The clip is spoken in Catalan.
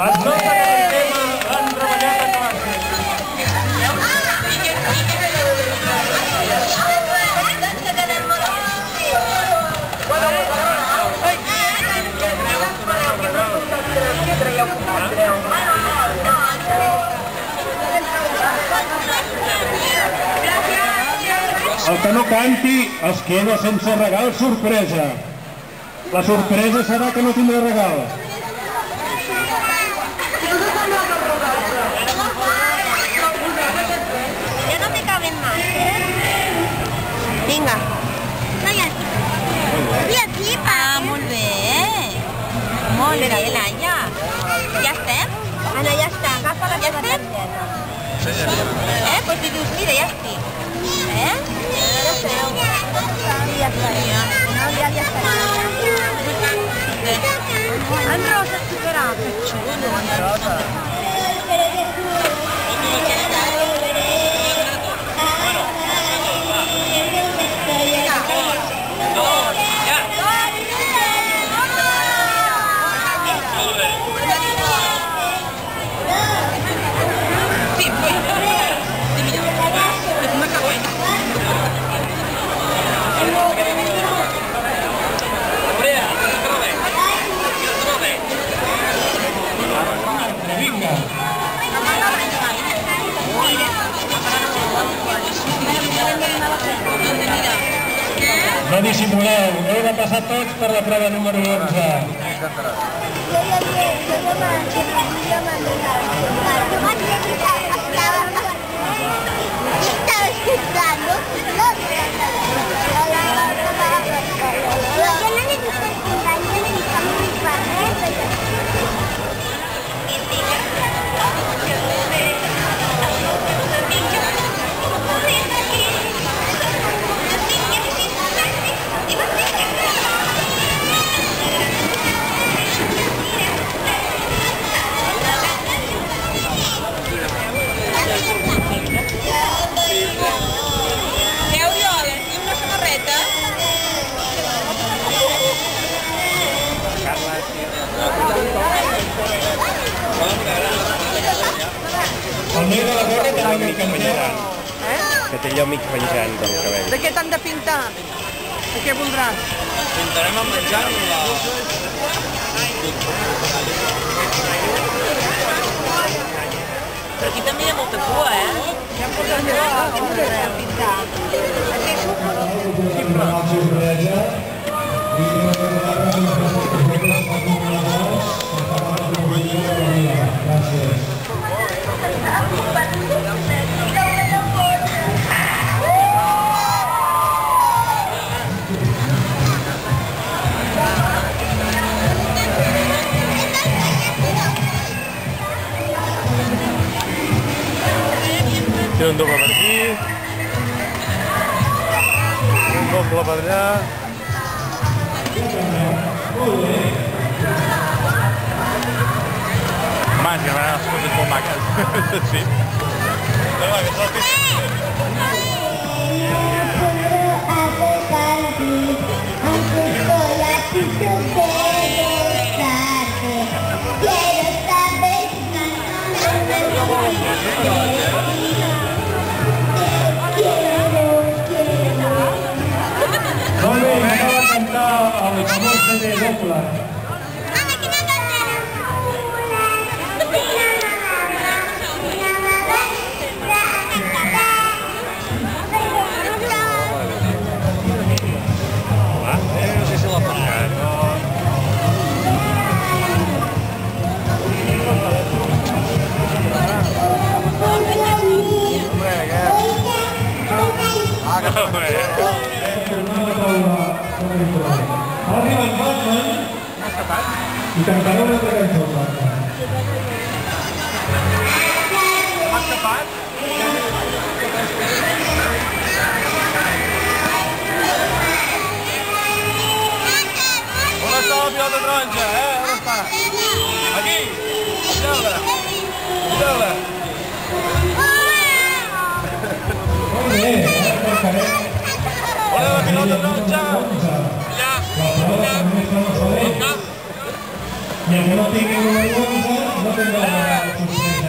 Es nota que el tema l'han treballat a classe. El que no canti es queda sense regal sorpresa. La sorpresa serà que no tindrà regal. Vinga. Ah, molt bé. Molt bé, Laia. Ja estem? Anna, ja està. Agafa la teva targeta. Doncs li dius, mira, ja estic. Ja esteu. Ja estarà. En Rosa et tocarà. En Rosa. No dissimuleu, heu de passar tots per la prova número 11. El meu de la gorra té allò mig penjant. Que té allò mig penjant del cabell. De què t'han de pintar? De què voldràs? Pintarem amb menjar amb la... Però aquí també hi ha molta cua, Ja em posem a pintar. Té un doble per aquí, un doble per allà. Home, és que van les coses molt maques. Sí. Molt bé, acaba de cantar el Xbox de doble. No sé si l'ha passat. Arriba en Batman i cantarà una altra cançó. M'ha escapat? On està la pilota taronja, On està? Aquí! Mireu-la! Mireu-la! On és la pilota taronja? Allà! Allà! Al camp! I el que no tingui una 11 no tindrà la sorpresa.